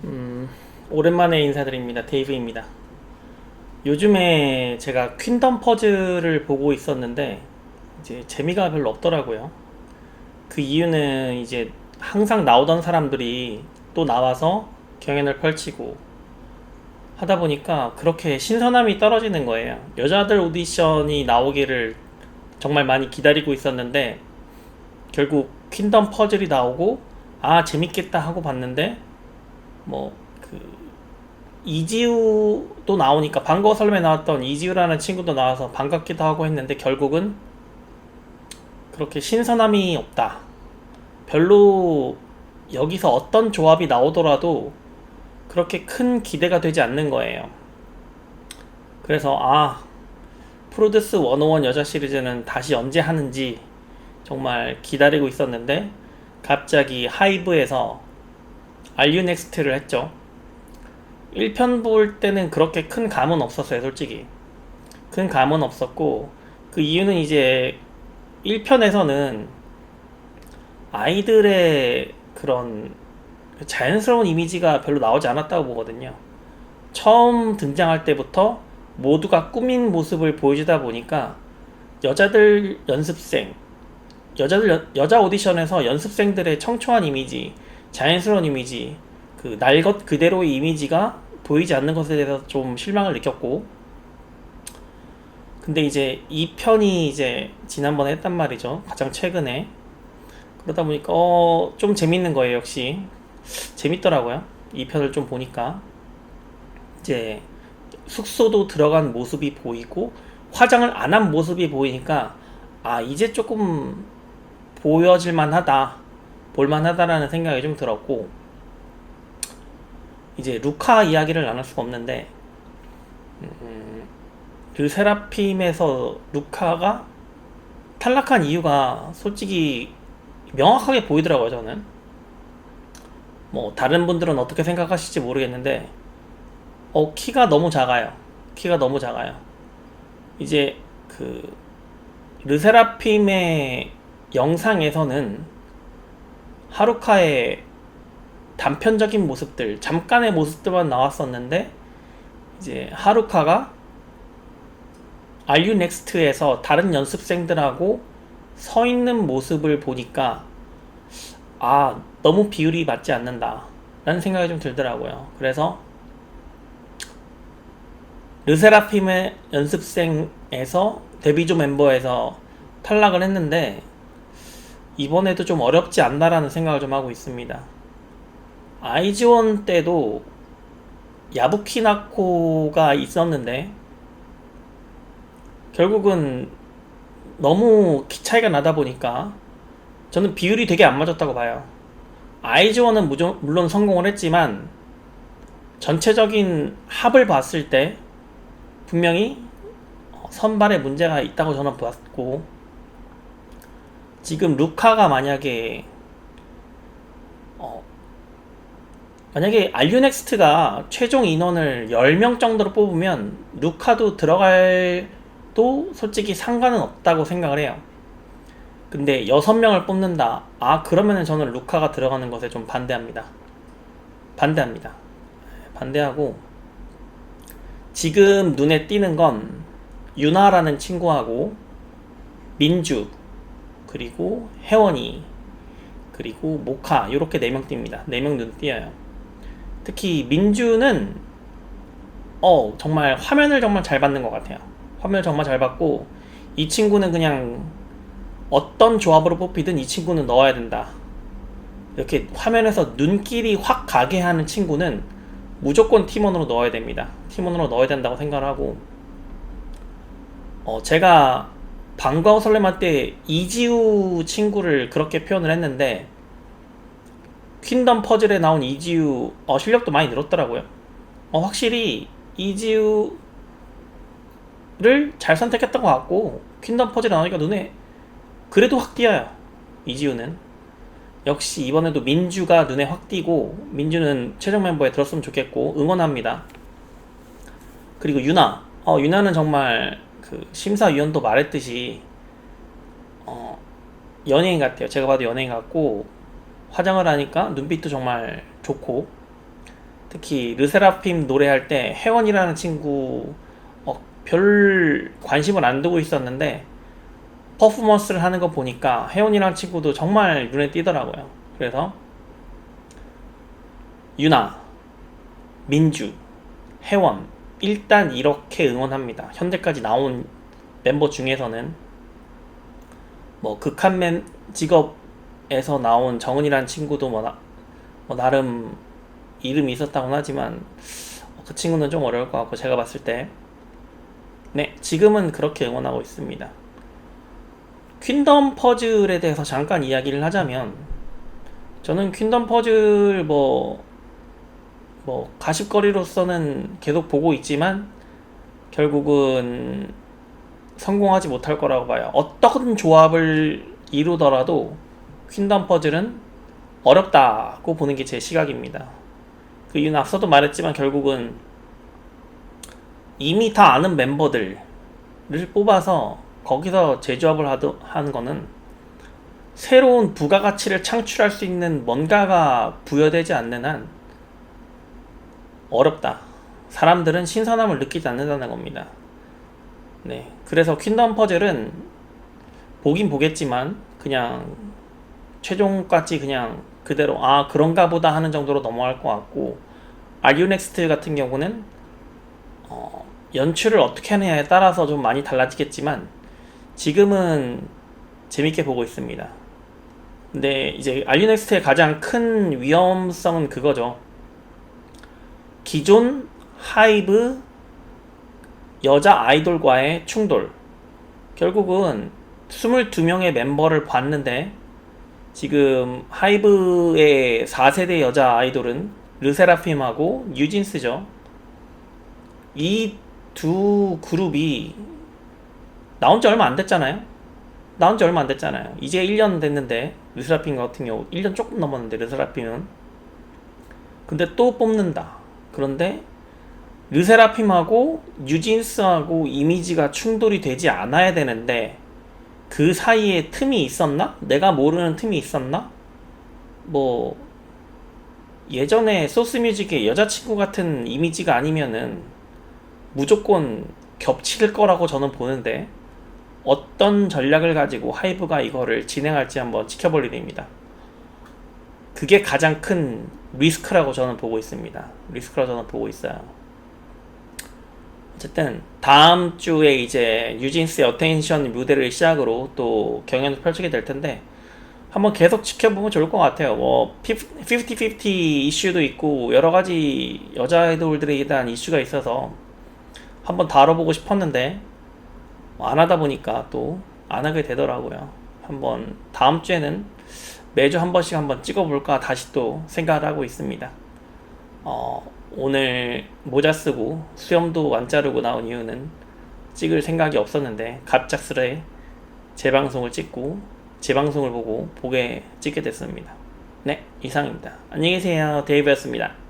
음, 오랜만에 인사드립니다. 데이브입니다. 요즘에 제가 퀸덤 퍼즐을 보고 있었는데 이제 재미가 별로 없더라고요. 그 이유는 이제 항상 나오던 사람들이 또 나와서 경연을 펼치고 하다 보니까 그렇게 신선함이 떨어지는 거예요. 여자들 오디션이 나오기를 정말 많이 기다리고 있었는데 결국 퀸덤 퍼즐이 나오고 아 재밌겠다 하고 봤는데 뭐 이지우도 나오니까 반가워 설명에 나왔던 이지우라는 친구도 나와서 반갑기도 하고 했는데 결국은 그렇게 신선함이 없다. 별로 여기서 어떤 조합이 나오더라도 그렇게 큰 기대가 되지 않는 거예요. 그래서 프로듀스 101 여자 시리즈는 다시 언제 하는지 정말 기다리고 있었는데 갑자기 하이브에서 알류넥스트를 했죠. 1편 볼 때는 그렇게 큰 감은 없었어요, 솔직히. 큰 감은 없었고, 그 이유는 이제 1편에서는 아이들의 그런 자연스러운 이미지가 별로 나오지 않았다고 보거든요. 처음 등장할 때부터 모두가 꾸민 모습을 보여주다 보니까 여자들 연습생, 여자 오디션에서 연습생들의 청초한 이미지, 자연스러운 이미지, 그 날 것 그대로의 이미지가 보이지 않는 것에 대해서 좀 실망을 느꼈고, 근데 이제 이 편이 이제 지난번에 했단 말이죠. 가장 최근에. 그러다 보니까 좀 재밌는 거예요. 역시 재밌더라고요. 이 편을 좀 보니까 이제 숙소도 들어간 모습이 보이고 화장을 안 한 모습이 보이니까 이제 조금 보여질 만하다, 볼만하다라는 생각이 좀 들었고, 이제 루카 이야기를 나눌 수가 없는데 그 세라핌에서 루카가 탈락한 이유가 솔직히 명확하게 보이더라고요. 저는 뭐 다른 분들은 어떻게 생각하실지 모르겠는데 키가 너무 작아요. 키가 너무 작아요. 이제 그 르세라핌의 영상에서는 하루카의 단편적인 모습들, 잠깐의 모습들만 나왔었는데 이제 하루카가 알류넥스트에서 다른 연습생들하고 서 있는 모습을 보니까 너무 비율이 맞지 않는다 라는 생각이 좀 들더라고요. 그래서 르세라핌의 연습생에서 데뷔조 멤버에서 탈락을 했는데 이번에도 좀 어렵지 않나라는 생각을 좀 하고 있습니다. 아이즈원 때도 야부키나코가 있었는데 결국은 너무 키 차이가 나다 보니까 저는 비율이 되게 안 맞았다고 봐요. 아이즈원은 물론 성공을 했지만 전체적인 합을 봤을 때 분명히 선발에 문제가 있다고 저는 봤고, 지금 루카가 만약에 알류넥스트가 최종 인원을 10명 정도로 뽑으면 루카도 들어갈도 솔직히 상관은 없다고 생각을 해요. 근데 6명을 뽑는다. 그러면은 저는 루카가 들어가는 것에 좀 반대합니다. 반대합니다. 반대하고, 지금 눈에 띄는 건 유나라는 친구하고 민주, 그리고 혜원이, 그리고 모카, 요렇게 4명 띕니다. 4명 눈 띄어요. 특히 민주는 정말 화면을 정말 잘 받는 것 같아요. 화면을 정말 잘 받고, 이 친구는 그냥 어떤 조합으로 뽑히든 이 친구는 넣어야 된다, 이렇게 화면에서 눈길이 확 가게 하는 친구는 무조건 팀원으로 넣어야 됩니다. 팀원으로 넣어야 된다고 생각을 하고, 제가 방과후 설레만 때 이지우 친구를 그렇게 표현을 했는데 퀸덤 퍼즐에 나온 이지우 실력도 많이 늘었더라고요. 확실히 이지우를 잘 선택했던 것 같고, 퀸덤 퍼즐에 나오니까 눈에 그래도 확 띄어요. 이지우는 역시 이번에도 민주가 눈에 확 띄고, 민주는 최종 멤버에 들었으면 좋겠고 응원합니다. 그리고 유나는 정말 그 심사위원도 말했듯이 연예인 같아요. 제가 봐도 연예인 같고, 화장을 하니까 눈빛도 정말 좋고, 특히 르세라핌 노래할 때 혜원이라는 친구 별 관심을 안 두고 있었는데 퍼포먼스를 하는 거 보니까 혜원이라는 친구도 정말 눈에 띄더라고요. 그래서 유나, 민주, 혜원 일단 이렇게 응원합니다. 현재까지 나온 멤버 중에서는 뭐 극한맨 직업에서 나온 정은이라는 친구도 뭐 나름 이름이 있었다고는 하지만 그 친구는 좀 어려울 것 같고 제가 봤을 때 네, 지금은 그렇게 응원하고 있습니다. 퀸덤 퍼즐에 대해서 잠깐 이야기를 하자면 저는 퀸덤 퍼즐 뭐 가십거리로서는 계속 보고 있지만 결국은 성공하지 못할 거라고 봐요. 어떤 조합을 이루더라도 퀸덤 퍼즐은 어렵다고 보는 게 제 시각입니다. 그 이유는 앞서도 말했지만 결국은 이미 다 아는 멤버들을 뽑아서 거기서 재조합을 하는 거는 새로운 부가가치를 창출할 수 있는 뭔가가 부여되지 않는 한 어렵다. 사람들은 신선함을 느끼지 않는다는 겁니다. 네, 그래서 퀸덤 퍼즐은 보긴 보겠지만 그냥 최종까지 그냥 그대로 그런가 보다 하는 정도로 넘어갈 것 같고 알유넥스트 같은 경우는 연출을 어떻게 하느냐에 따라서 좀 많이 달라지겠지만 지금은 재밌게 보고 있습니다. 근데 이제 알유넥스트의 가장 큰 위험성은 그거죠. 기존 하이브 여자 아이돌과의 충돌. 결국은 22명의 멤버를 봤는데 지금 하이브의 4세대 여자 아이돌은 르세라핌하고 뉴진스죠. 이 두 그룹이 나온 지 얼마 안 됐잖아요. 이제 1년 됐는데 르세라핌 같은 경우 1년 조금 넘었는데 르세라핌은 근데 또 뽑는다. 그런데 르세라핌하고 뉴진스하고 이미지가 충돌이 되지 않아야 되는데 그 사이에 틈이 있었나? 내가 모르는 틈이 있었나? 뭐 예전에 소스뮤직의 여자친구 같은 이미지가 아니면은 무조건 겹칠 거라고 저는 보는데 어떤 전략을 가지고 하이브가 이거를 진행할지 한번 지켜볼 일입니다. 그게 가장 큰 리스크라고 저는 보고 있습니다. 어쨌든 다음 주에 이제 뉴진스의 어텐션 무대를 시작으로 또 경연을 펼치게 될 텐데 한번 계속 지켜보면 좋을 것 같아요. 뭐 50-50 이슈도 있고 여러 가지 여자 아이돌들에 대한 이슈가 있어서 한번 다뤄보고 싶었는데 안 하다 보니까 또 안 하게 되더라고요. 한번 다음 주에는 매주 한 번씩 한번 찍어볼까 다시 또 생각을 하고 있습니다. 오늘 모자 쓰고 수염도 안 자르고 나온 이유는 찍을 생각이 없었는데 갑작스레 재방송을 찍고 재방송을 보고 찍게 됐습니다. 네, 이상입니다. 안녕히 계세요. 데이브였습니다.